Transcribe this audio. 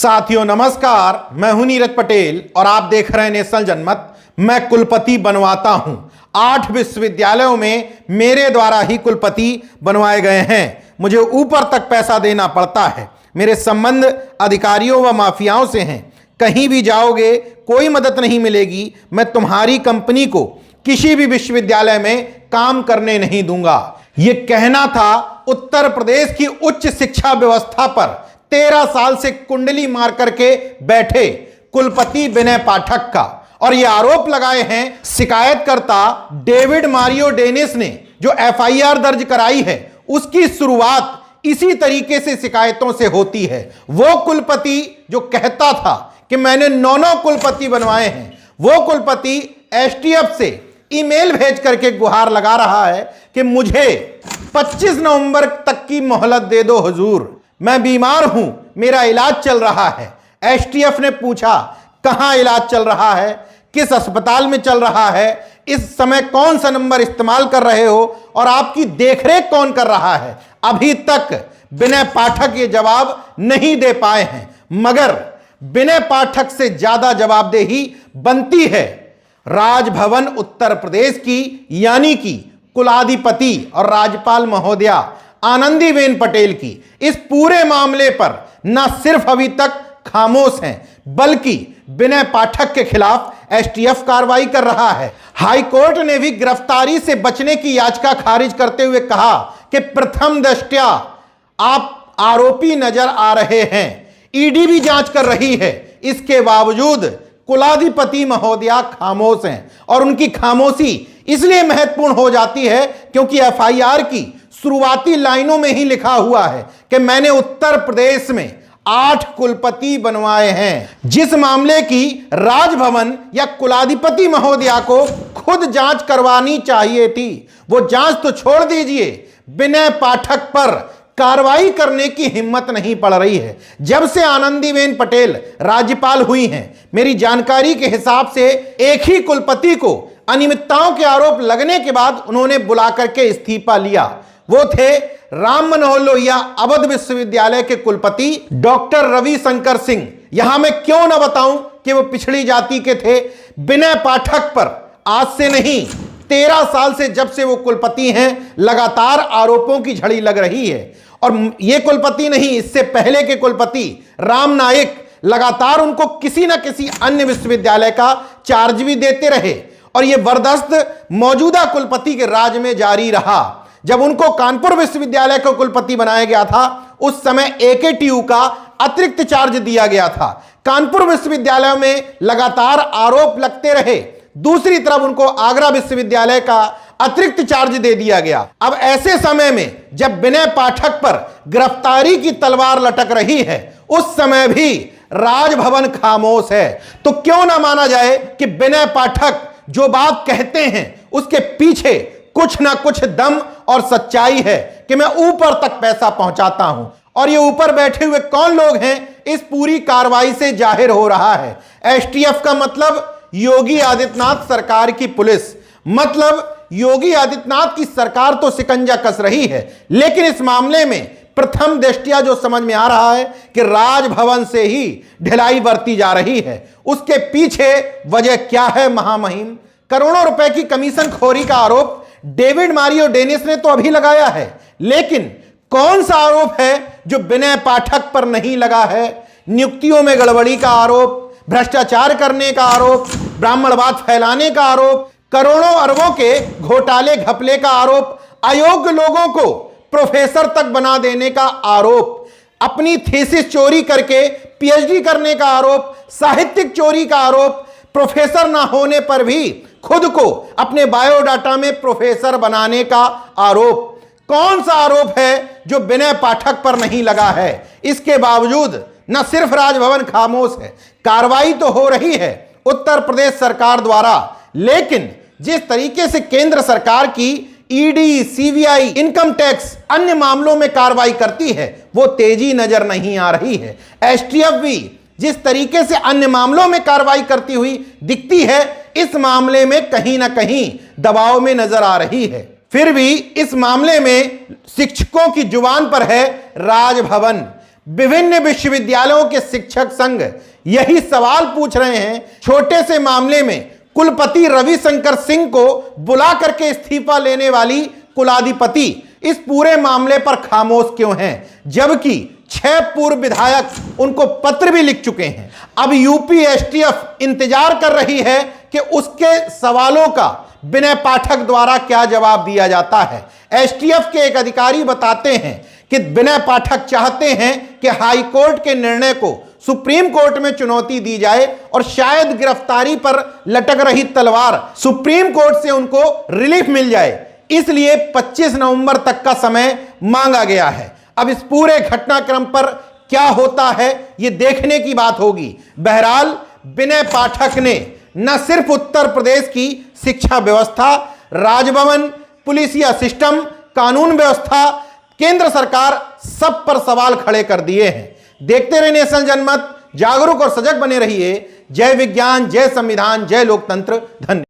साथियों नमस्कार, मैं हूं नीरज पटेल और आप देख रहे हैं नेशनल जनमत। मैं कुलपति बनवाता हूं। 8 विश्वविद्यालयों में मेरे द्वारा ही कुलपति बनवाए गए हैं। मुझे ऊपर तक पैसा देना पड़ता है। मेरे संबंध अधिकारियों व माफियाओं से हैं। कहीं भी जाओगे कोई मदद नहीं मिलेगी। मैं तुम्हारी कंपनी को किसी भी विश्वविद्यालय में काम करने नहीं दूंगा। यह कहना था उत्तर प्रदेश की उच्च शिक्षा व्यवस्था पर 13 साल से कुंडली मार करके बैठे कुलपति विनय पाठक का। और यह आरोप लगाए हैं शिकायतकर्ता डेविड मारियो डेनिस ने, जो एफआईआर दर्ज कराई है उसकी शुरुआत इसी तरीके से शिकायतों से होती है। वो कुलपति जो कहता था कि मैंने 9 कुलपति बनवाए हैं, वो कुलपति एसटीएफ से ईमेल भेज करके गुहार लगा रहा है कि मुझे 25 नवंबर तक की मोहलत दे दो हुजूर, मैं बीमार हूं, मेरा इलाज चल रहा है। एसटीएफ ने पूछा कहां इलाज चल रहा है, किस अस्पताल में चल रहा है, इस समय कौन सा नंबर इस्तेमाल कर रहे हो और आपकी देखरेख कौन कर रहा है। अभी तक विनय पाठक ये जवाब नहीं दे पाए हैं, मगर विनय पाठक से ज्यादा जवाबदेही बनती है राजभवन उत्तर प्रदेश की, यानी कि कुलाधिपति और राज्यपाल महोदया आनंदीबेन पटेल की। इस पूरे मामले पर न सिर्फ अभी तक खामोश हैं, बल्कि विनय पाठक के खिलाफ एसटीएफ कार्रवाई कर रहा है। हाईकोर्ट ने भी गिरफ्तारी से बचने की याचिका खारिज करते हुए कहा कि प्रथम दृष्टया आप आरोपी नजर आ रहे हैं, ईडी भी जांच कर रही है। इसके बावजूद कुलाधिपति महोदया खामोश हैं और उनकी खामोशी इसलिए महत्वपूर्ण हो जाती है क्योंकि एफआईआर की शुरुआती लाइनों में ही लिखा हुआ है कि मैंने उत्तर प्रदेश में 8 कुलपति बनवाए हैं। जिस मामले की राजभवन या कुलाधिपति महोदया को खुद जांच करवानी चाहिए थी, वो जांच तो छोड़ दीजिए, विनय पाठक पर कार्रवाई करने की हिम्मत नहीं पड़ रही है। जब से आनंदीबेन पटेल राज्यपाल हुई हैं, मेरी जानकारी के हिसाब से एक ही कुलपति को अनियमितताओं के आरोप लगने के बाद उन्होंने बुला करके इस्तीफा लिया। वो थे राम मनोहर लोहिया अवध विश्वविद्यालय के कुलपति डॉक्टर रविशंकर सिंह। यहां मैं क्यों ना बताऊं कि वो पिछड़ी जाति के थे। विनय पाठक पर आज से नहीं 13 साल से जब से वो कुलपति हैं लगातार आरोपों की झड़ी लग रही है। और ये कुलपति नहीं, इससे पहले के कुलपति राम नाईक लगातार उनको किसी ना किसी अन्य विश्वविद्यालय का चार्ज भी देते रहे और ये बर्दाश्त मौजूदा कुलपति के राज में जारी रहा। जब उनको कानपुर विश्वविद्यालय का कुलपति बनाया गया था, उस समय एकेटीयू का अतिरिक्त चार्ज दिया गया था। कानपुर विश्वविद्यालय में लगातार आरोप लगते रहे। दूसरी तरफ उनको आगरा विश्वविद्यालय का अतिरिक्त चार्ज दे दिया गया। अब ऐसे समय में जब विनय पाठक पर गिरफ्तारी की तलवार लटक रही है, उस समय भी राजभवन खामोश है। तो क्यों ना माना जाए कि विनय पाठक जो बात कहते हैं उसके पीछे कुछ ना कुछ दम और सच्चाई है कि मैं ऊपर तक पैसा पहुंचाता हूं। और ये ऊपर बैठे हुए कौन लोग हैं, इस पूरी कार्रवाई से जाहिर हो रहा है। एसटीएफ का मतलब योगी आदित्यनाथ सरकार की पुलिस, मतलब योगी आदित्यनाथ की सरकार तो शिकंजा कस रही है। लेकिन इस मामले में प्रथम दृष्टया जो समझ में आ रहा है कि राजभवन से ही ढिलाई बरती जा रही है। उसके पीछे वजह क्या है महामहिम? करोड़ों रुपए की कमीशन खोरी का आरोप डेविड मारियो डेनिस ने तो अभी लगाया है, लेकिन कौन सा आरोप है जो विनय पाठक पर नहीं लगा है? नियुक्तियों में गड़बड़ी का आरोप, भ्रष्टाचार करने का आरोप, ब्राह्मणवाद फैलाने का आरोप, करोड़ों अरबों के घोटाले घपले का आरोप, अयोग्य लोगों को प्रोफेसर तक बना देने का आरोप, अपनी थीसिस चोरी करके पीएचडी करने का आरोप, साहित्यिक चोरी का आरोप, प्रोफेसर ना होने पर भी खुद को अपने बायोडाटा में प्रोफेसर बनाने का आरोप। कौन सा आरोप है जो विनय पाठक पर नहीं लगा है? इसके बावजूद न सिर्फ राजभवन खामोश है, कार्रवाई तो हो रही है उत्तर प्रदेश सरकार द्वारा, लेकिन जिस तरीके से केंद्र सरकार की ईडी, सीबीआई, इनकम टैक्स अन्य मामलों में कार्रवाई करती है, वो तेजी नजर नहीं आ रही है। एसटीएफ भी जिस तरीके से अन्य मामलों में कार्रवाई करती हुई दिखती है, इस मामले में कहीं ना कहीं दबाव में नजर आ रही है। फिर भी इस मामले में शिक्षकों की जुबान पर है राजभवन। विभिन्न विश्वविद्यालयों के शिक्षक संघ यही सवाल पूछ रहे हैं। छोटे से मामले में कुलपति रविशंकर सिंह को बुला करके इस्तीफा लेने वाली कुलाधिपति इस पूरे मामले पर खामोश क्यों हैं, जबकि 6 पूर्व विधायक उनको पत्र भी लिख चुके हैं। अब यूपी एसटीएफ इंतजार कर रही है कि उसके सवालों का विनय पाठक द्वारा क्या जवाब दिया जाता है। एसटीएफ के एक अधिकारी बताते हैं कि विनय पाठक चाहते हैं कि हाई कोर्ट के निर्णय को सुप्रीम कोर्ट में चुनौती दी जाए और शायद गिरफ्तारी पर लटक रही तलवार सुप्रीम कोर्ट से उनको रिलीफ मिल जाए, इसलिए 25 नवंबर तक का समय मांगा गया है। अब इस पूरे घटनाक्रम पर क्या होता है यह देखने की बात होगी। बहरहाल विनय पाठक ने न सिर्फ उत्तर प्रदेश की शिक्षा व्यवस्था, राजभवन, पुलिसिया सिस्टम, कानून व्यवस्था, केंद्र सरकार सब पर सवाल खड़े कर दिए हैं। देखते रहिए नेशनल जनमत, जागरूक और सजग बने रहिए। जय विज्ञान, जय संविधान, जय लोकतंत्र। धन्यवाद।